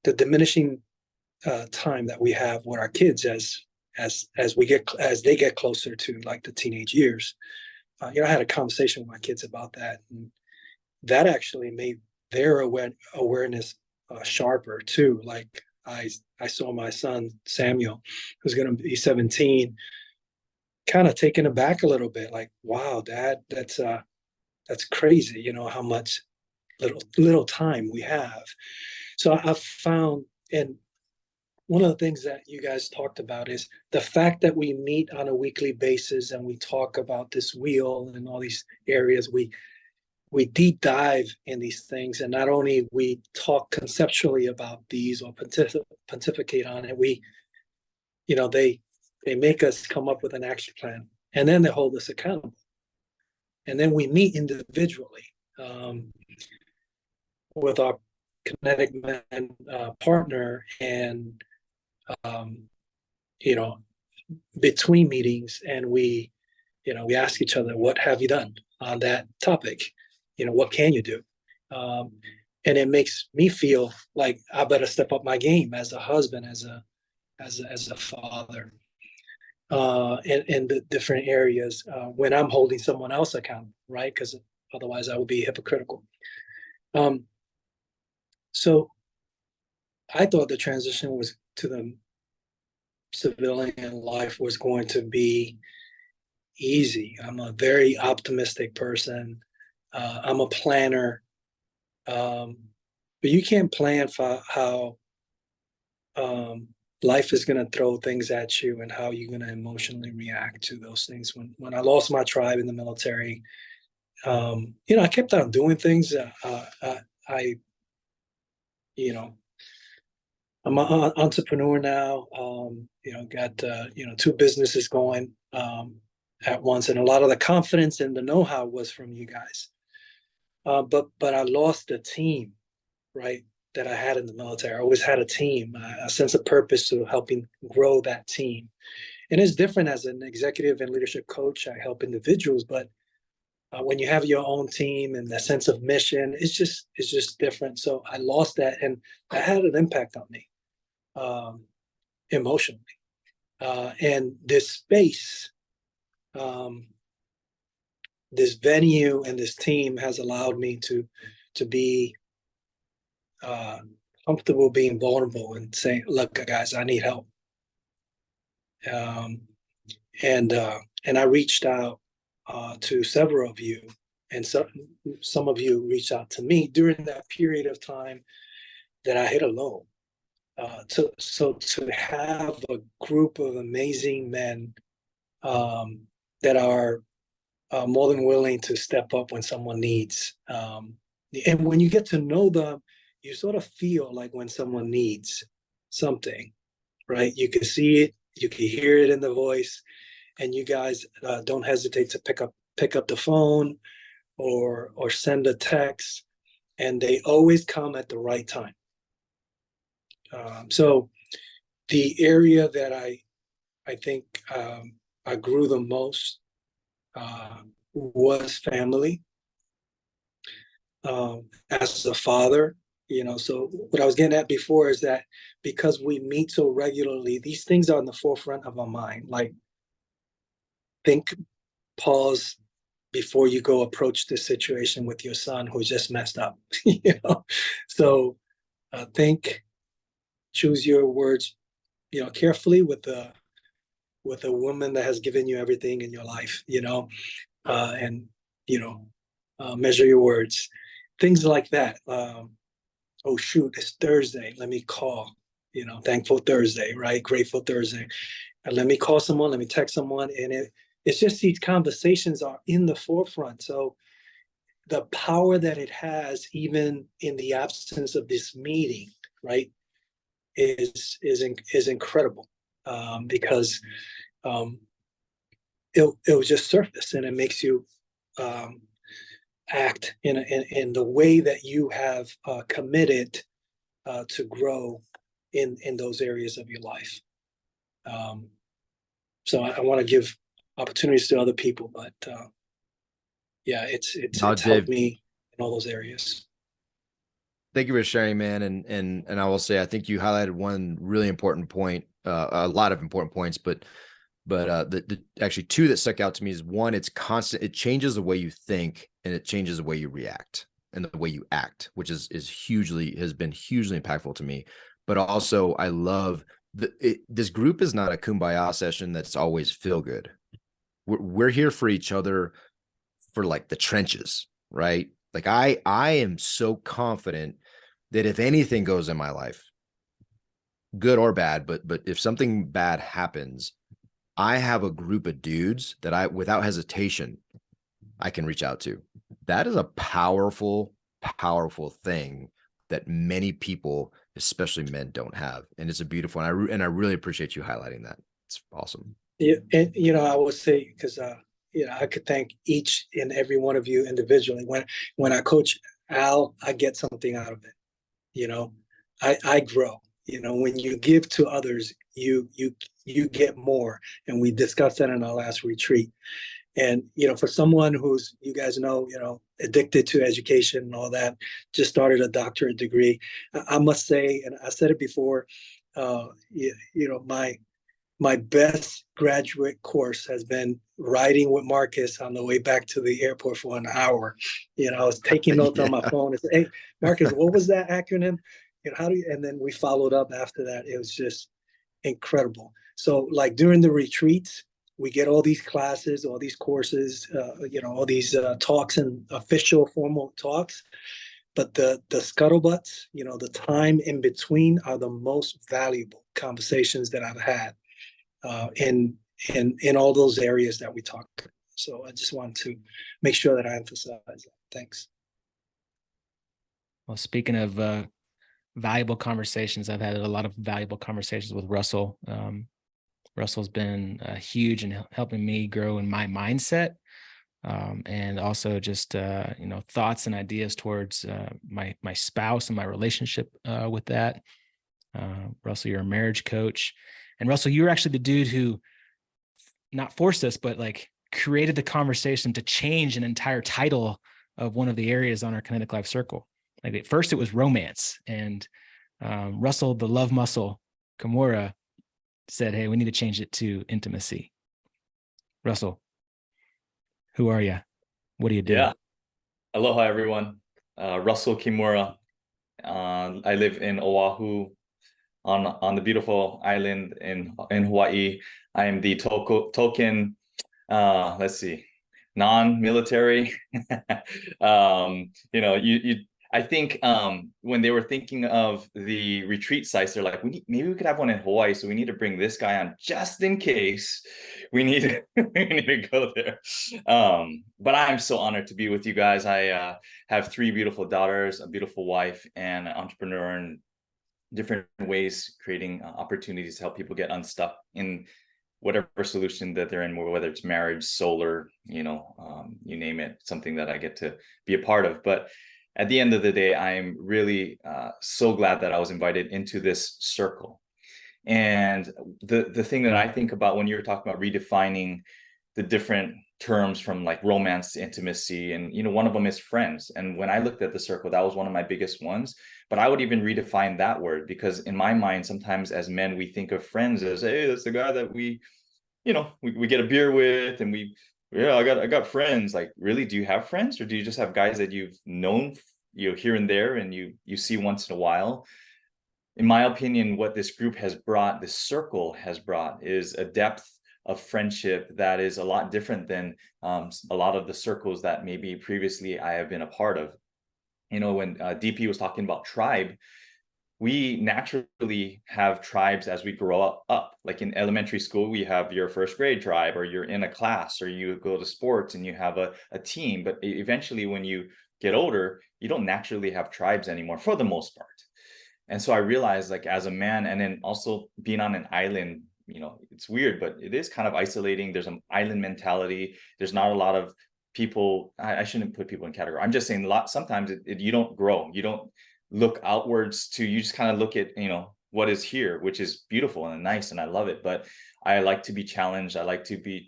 the diminishing time that we have with our kids as they get closer to like the teenage years. I had a conversation with my kids about that, and that actually made their awareness sharper too. Like I saw my son Samuel, who's going to be 17, kind of taken aback a little bit. Like, wow, Dad, that's crazy. How much little time we have. So I've found, and one of the things that you guys talked about is the fact that we meet on a weekly basis and we talk about this wheel and all these areas. We deep dive in these things, and not only we talk conceptually about these or pontificate on it. They make us come up with an action plan, and then they hold us accountable. And then we meet individually with our Kinetic Man partner, and between meetings, and we ask each other, what have you done on that topic? What can you do? And it makes me feel like I better step up my game as a husband, as a father, in the different areas when I'm holding someone else accountable, right? Because otherwise I would be hypocritical. So I thought the transition was to the civilian life was going to be easy. I'm a very optimistic person. I'm a planner. But you can't plan for how life is going to throw things at you and how you're going to emotionally react to those things. When I lost my tribe in the military, I kept on doing things. I'm an entrepreneur now. Got 2 businesses going at once, and a lot of the confidence and the know-how was from you guys. But I lost the team, right, that I had in the military. I always had a team, a sense of purpose to helping grow that team. And it's different as an executive and leadership coach. I help individuals, but when you have your own team and the sense of mission, it's just different. So I lost that, and that had an impact on me emotionally. And this space, this venue, and this team has allowed me to be comfortable being vulnerable and saying, "Look, guys, I need help." And I reached out to several of you, and some of you reached out to me during that period of time that I hit a low. So to have a group of amazing men that are more than willing to step up when someone needs, and when you get to know them, you sort of feel like when someone needs something, right? You can see it, you can hear it in the voice, and you guys don't hesitate to pick up the phone or send a text, and they always come at the right time. So the area that I think I grew the most was family. As a father, so what I was getting at before is that because we meet so regularly, these things are in the forefront of our mind. Like, think, pause before you go approach this situation with your son who just messed up. So think, choose your words, carefully with a woman that has given you everything in your life, and measure your words, things like that. Oh shoot, it's Thursday, let me call, thankful Thursday, right? Grateful Thursday. And let me call someone, let me text someone. And it's just these conversations are in the forefront. So the power that it has, even in the absence of this meeting, right, is incredible, because it'll just surface, and it makes you act in the way that you have committed to grow in those areas of your life. So I want to give opportunities to other people, but yeah, it's Dave, helped me in all those areas. Thank you for sharing, man. And I will say, I think you highlighted one really important point, a lot of important points, but the actually two that stuck out to me is, one, it's constant. It changes the way you think, and it changes the way you react and the way you act, which has been hugely impactful to me. But also, I love this group is not a kumbaya session that's always feel good. We're here for each other, for like the trenches, right? Like I am so confident that if anything goes in my life, good or bad, but if something bad happens, I have a group of dudes that without hesitation, I can reach out to. That is a powerful, powerful thing that many people, especially men, don't have. And it's a beautiful, and I really appreciate you highlighting that. It's awesome. Yeah. And, I would say, because, I could thank each and every one of you individually. When I coach Al, I get something out of it. I grow. When you give to others, you get more. And we discussed that in our last retreat. And, for someone who's, you guys know, addicted to education and all that, just started a doctorate degree, I must say, and I said it before, my best graduate course has been riding with Marcus on the way back to the airport for an hour. I was taking notes on my phone and said, "Hey, Marcus, what was that acronym? How do you?" And then we followed up after that. It was just incredible. So, like, during the retreats, we get all these classes, all these courses, all these talks and official formal talks. But the scuttlebutts, the time in between, are the most valuable conversations that I've had in all those areas that we talked about. So I just want to make sure that I emphasize that. Thanks. Well, speaking of valuable conversations, I've had a lot of valuable conversations with Russell. Russell's been huge in helping me grow in my mindset, and also just thoughts and ideas towards my spouse and my relationship with that. Russell, you're a marriage coach, and Russell, you were actually the dude who not forced us, but like created the conversation to change an entire title of one of the areas on our Kinetic Life Circle. Like, at first it was romance, and Russell, the love muscle, Kimura, said, "Hey, we need to change it to intimacy." Russell, who are you? What do you do? Yeah. Aloha, everyone. Russell Kimura. I live in Oahu, on the beautiful island in Hawaii. I am the token, non-military. I think when they were thinking of the retreat sites, they're like, maybe we could have one in Hawaii, so we need to bring this guy on just in case we need to go there. But I'm so honored to be with you guys. I have 3 beautiful daughters, a beautiful wife, and an entrepreneur in different ways, creating opportunities to help people get unstuck in whatever solution that they're in, whether it's marriage, solar, you name it, something that I get to be a part of. But at the end of the day, I'm really so glad that I was invited into this circle. And the thing that I think about when you're talking about redefining the different terms from like romance to intimacy, and one of them is friends. And when I looked at the circle, that was one of my biggest ones. But I would even redefine that word, because in my mind, sometimes as men, we think of friends as, hey, that's the guy that we get a beer with, and I got friends. Like, really, do you have friends, or do you just have guys that you've known here and there, and you see once in a while? In my opinion, what this group has brought, this circle has brought, is a depth of friendship that is a lot different than a lot of the circles that maybe previously I have been a part of. When DP was talking about tribe, we naturally have tribes as we grow up. Like in elementary school, we have your first grade tribe, or you're in a class, or you go to sports and you have a team. But eventually, when you get older, you don't naturally have tribes anymore, for the most part. And so I realized, like, as a man, and then also being on an island, it's weird, but it is kind of isolating. There's an island mentality. There's not a lot of people. I shouldn't put people in category. I'm just saying, sometimes you don't grow. You don't look outwards you just kind of look at, what is here, which is beautiful and nice, and I love it. But I like to be challenged. I like to be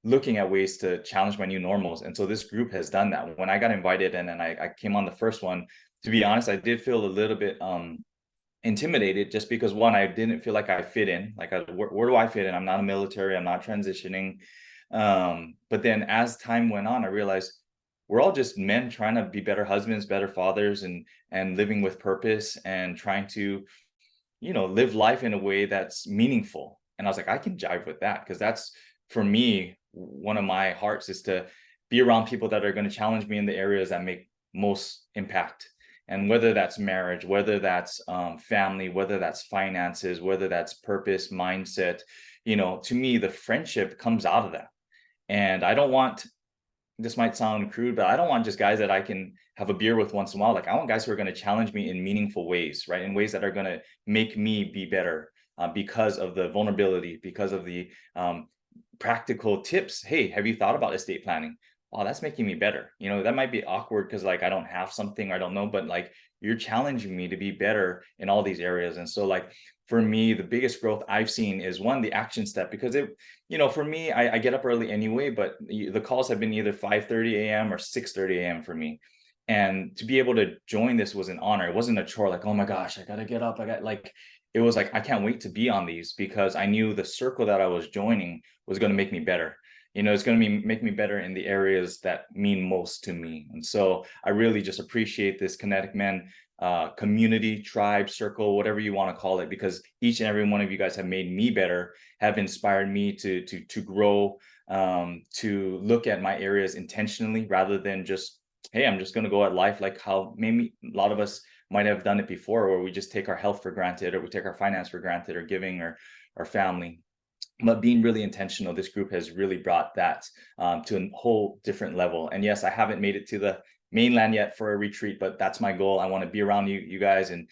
looking at ways to challenge my new normals. And so this group has done that. When I got invited and then I came on the first one, to be honest, I did feel a little bit intimidated, just because, one, I didn't feel like I fit in. Like, where do I fit in? I'm not a military. I'm not transitioning. But then as time went on, I realized we're all just men trying to be better husbands, better fathers, and living with purpose, and trying to, live life in a way that's meaningful. And I was like, I can jive with that, because that's, for me, one of my hearts is to be around people that are going to challenge me in the areas that make most impact. And whether that's marriage, whether that's family, whether that's finances, whether that's purpose, mindset, to me, the friendship comes out of that. And I don't want, this might sound crude, but I don't want just guys that I can have a beer with once in a while. Like, I want guys who are going to challenge me in meaningful ways, right? In ways that are going to make me be better because of the vulnerability, because of the practical tips. Hey, have you thought about estate planning? Oh, that's making me better. That might be awkward because, like, I don't have something, or I don't know, but like, you're challenging me to be better in all these areas. And so, like, for me, the biggest growth I've seen is, one, the action step, because for me, I get up early anyway, but the calls have been either 5:30 a.m. or 6:30 a.m. for me. And to be able to join this was an honor. It wasn't a chore, like, oh my gosh, I got to get up. It was like, I can't wait to be on these, because I knew the circle that I was joining was going to make me better. It's going to make me better in the areas that mean most to me. And so I really just appreciate this Kinetic Man community, tribe, circle, whatever you want to call it, because each and every one of you guys have made me better, have inspired me to grow, to look at my areas intentionally, rather than just, hey, I'm just going to go at life like how maybe a lot of us might have done it before, where we just take our health for granted, or we take our finance for granted, or giving, or our family. But being really intentional, this group has really brought that to a whole different level. And yes, I haven't made it to the mainland yet for a retreat, but that's my goal. I want to be around you guys. And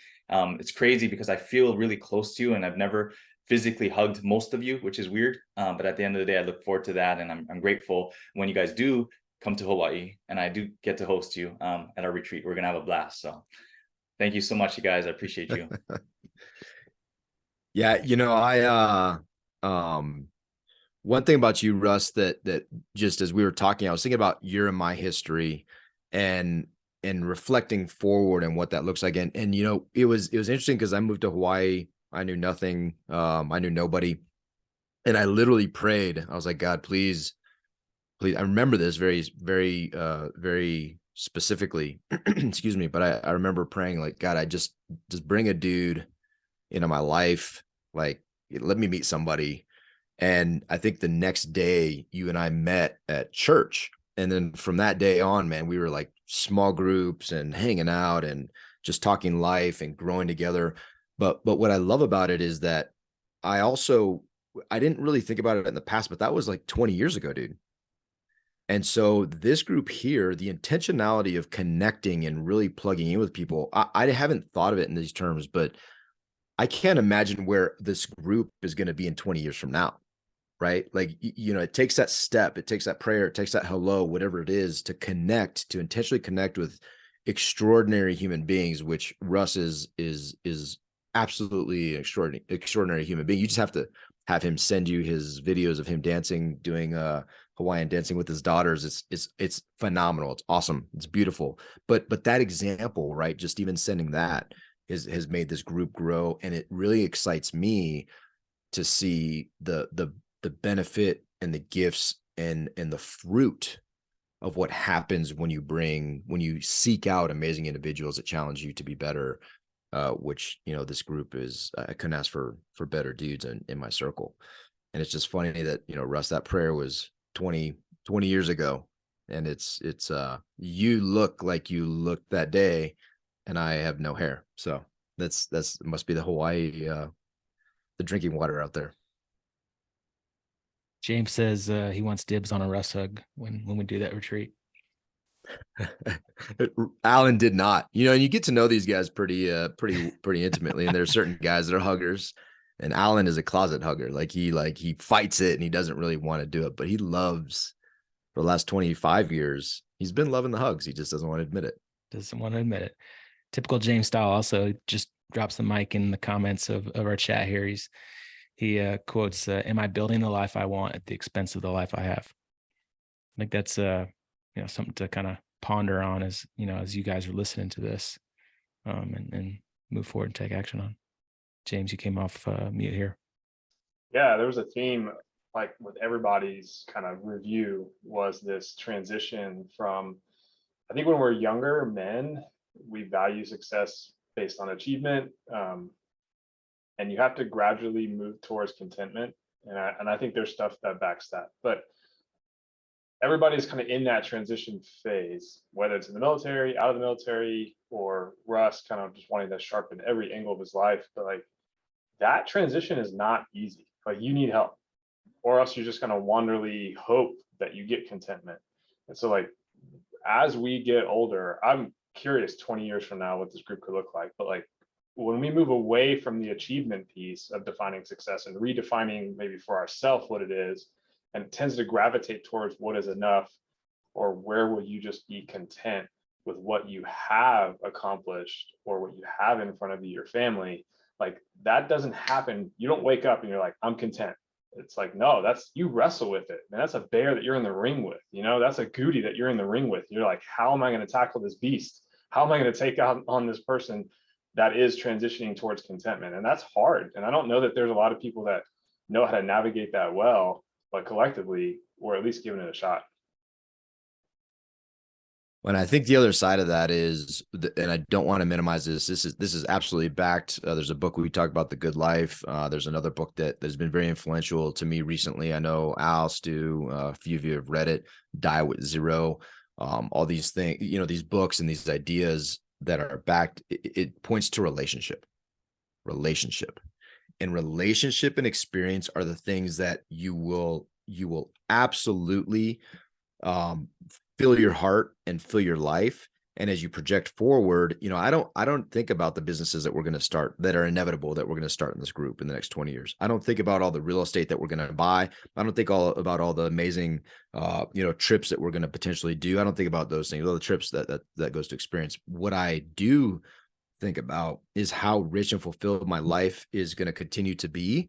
it's crazy because I feel really close to you, and I've never physically hugged most of you, which is weird. But at the end of the day, I look forward to that. And I'm grateful when you guys do come to Hawaii and I do get to host you at our retreat. We're going to have a blast. So thank you so much, you guys. I appreciate you. Yeah. One thing about you, Russ, that just as we were talking, I was thinking about your and my history, and reflecting forward and what that looks like. And it was interesting because I moved to Hawaii. I knew nothing. I knew nobody. And I literally prayed. I was like, God, please, I remember this very, very, very specifically, excuse me. But I remember praying, like, God, I just bring a dude into my life. Like, let me meet somebody. And I think the next day you and I met at church. And then from that day on, man, we were like small groups and hanging out and just talking life and growing together. But what I love about it is that I didn't really think about it in the past, but that was like 20 years ago, dude. And so this group here, the intentionality of connecting and really plugging in with people, I haven't thought of it in these terms, but I can't imagine where this group is going to be in 20 years from now. Right? Like, it takes that step, it takes that prayer, it takes that hello, whatever it is, to intentionally connect with extraordinary human beings, which Russ is absolutely extraordinary human being. You just have to have him send you his videos of him dancing, doing Hawaiian dancing with his daughters. It's phenomenal. It's awesome. It's beautiful. But that example, right? Just even sending that has made this group grow, and it really excites me to see the benefit and the gifts and the fruit of what happens when you seek out amazing individuals that challenge you to be better. Which, you know, this group is, I couldn't ask for better dudes in my circle. And it's just funny that, you know, Russ, that prayer was 20 years ago, and it's you look like you looked that day, and I have no hair. So that's must be the Hawaii, the drinking water out there. James says he wants dibs on a Russ hug when we do that retreat. Alan did not, you know, and you get to know these guys pretty intimately. And there's certain guys that are huggers, and Alan is a closet hugger. Like he fights it, and he doesn't really want to do it, but he loves, for the last 25 years, he's been loving the hugs. He just doesn't want to admit it. Doesn't want to admit it. Typical James style. Also just drops the mic in the comments of our chat here. He quotes, "Am I building the life I want at the expense of the life I have?" I think that's you know, something to kind of ponder on as, you know, as you guys are listening to this, and move forward and take action on. James, you came off mute here. Yeah, there was a theme, like with everybody's kind of review, was this transition from, I think when we're younger men, we value success based on achievement, and you have to gradually move towards contentment. And I think there's stuff that backs that, but everybody's kind of in that transition phase, whether it's in the military, out of the military, or Russ kind of just wanting to sharpen every angle of his life. But like, that transition is not easy. Like, you need help, or else you're just going to wanderly hope that you get contentment. And so like, as we get older, I'm curious 20 years from now what this group could look like. But like, when we move away from the achievement piece of defining success and redefining maybe for ourselves what it is, and it tends to gravitate towards what is enough, or where will you just be content with what you have accomplished or what you have in front of you, your family. Like, that doesn't happen. You don't wake up and you're like, I'm content. It's like, no, that's, you wrestle with it, and that's a bear that you're in the ring with, you know, that's a goody that you're in the ring with. You're like, how am I going to tackle this beast? How am I going to take out on this person that is transitioning towards contentment? And that's hard. And I don't know that there's a lot of people that know how to navigate that well, but collectively, we're at least giving it a shot. And I think the other side of that is, and I don't want to minimize this, this is absolutely backed. There's a book we talk about, The Good Life. There's another book that's been very influential to me recently. I know Al, Stu, a few of you have read it, Die with Zero. All these things, you know, these books and these ideas that are backed, it points to relationship. And relationship and experience are the things that you will absolutely fill your heart and fill your life. And as you project forward, you know, I don't think about the businesses that we're going to start, that are inevitable, that we're going to start in this group in the next 20 years. I don't think about all the real estate that we're going to buy. I don't think about all the amazing, you know, trips that we're going to potentially do. I don't think about those things, all the trips that goes to experience. What I do think about is how rich and fulfilled my life is going to continue to be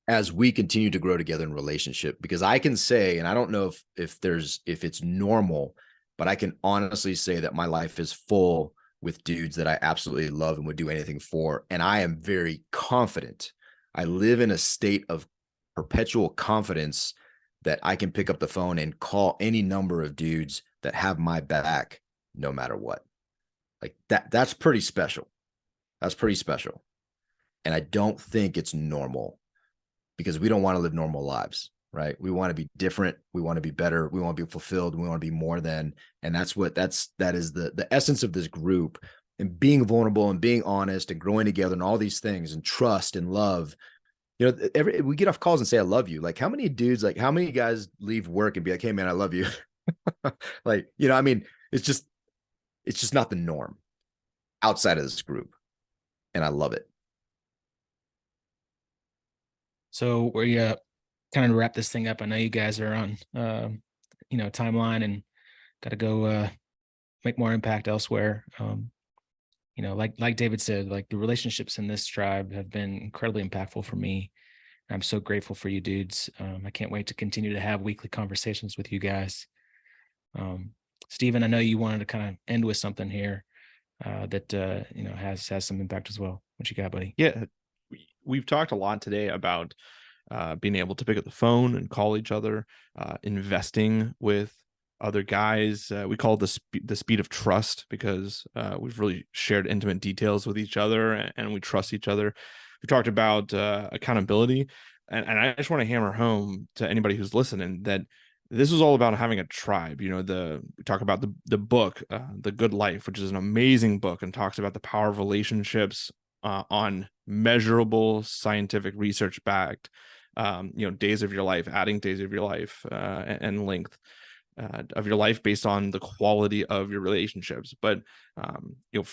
as we continue to grow together in relationship. Because I can say, and I don't know if it's normal, but I can honestly say that my life is full with dudes that I absolutely love and would do anything for. And I am very confident. I live in a state of perpetual confidence that I can pick up the phone and call any number of dudes that have my back no matter what. Like that's pretty special. That's pretty special. And I don't think it's normal, because we don't want to live normal lives, right? We want to be different. We want to be better. We want to be fulfilled. We want to be more than, and that is the essence of this group, and being vulnerable and being honest and growing together and all these things, and trust and love. You know, we get off calls and say, I love you. Like, how many guys leave work and be like, hey man, I love you. Like, you know, I mean, it's just not the norm outside of this group. And I love it. So we're kind of wrap this thing up. I know you guys are on, you know, timeline and got to go make more impact elsewhere. you know, like David said, like the relationships in this tribe have been incredibly impactful for me. I'm so grateful for you dudes. I can't wait to continue to have weekly conversations with you guys. Stephen, I know you wanted to kind of end with something here that you know, has some impact as well. What you got, buddy? Yeah, we've talked a lot today about being able to pick up the phone and call each other, investing with other guys. We call it the speed of trust, because we've really shared intimate details with each other, and we trust each other. We talked about accountability, and I just want to hammer home to anybody who's listening that this is all about having a tribe. You know, we talk about the book, The Good Life, which is an amazing book and talks about the power of relationships on measurable scientific research backed, you know, days of your life, adding days of your life and length of your life based on the quality of your relationships. But you'll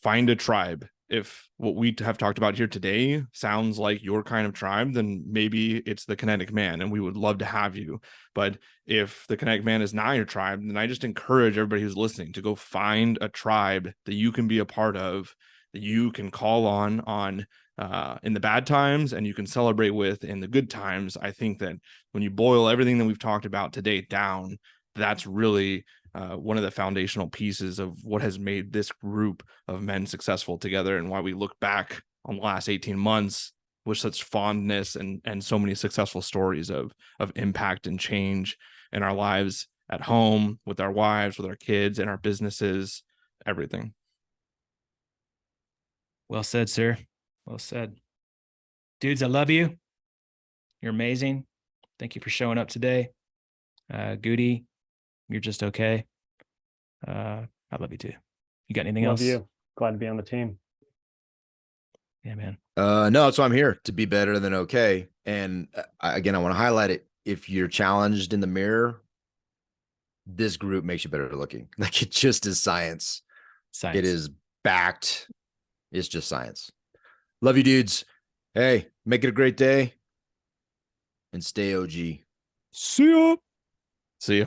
find a tribe. If what we have talked about here today sounds like your kind of tribe, then maybe it's the Kinetic Man, and we would love to have you. But if the Kinetic Man is not your tribe, then I just encourage everybody who's listening to go find a tribe that you can be a part of, that you can call on in the bad times, and you can celebrate with in the good times. I think that when you boil everything that we've talked about today down, that's really one of the foundational pieces of what has made this group of men successful together, and why we look back on the last 18 months with such fondness and so many successful stories of impact and change in our lives, at home, with our wives, with our kids, and our businesses, everything. Well said, sir. Well said. Dudes, I love you. You're amazing. Thank you for showing up today. Goody, you're just okay. I love you too. You got anything Love else? you. Glad to be on the team. Yeah, man. No, so I'm here to be better than okay. And again, I want to highlight it. If you're challenged in the mirror, this group makes you better looking. Like, it just is science. Science. It is backed. It's just science. Love you, dudes. Hey, make it a great day and stay OG. See ya. See ya.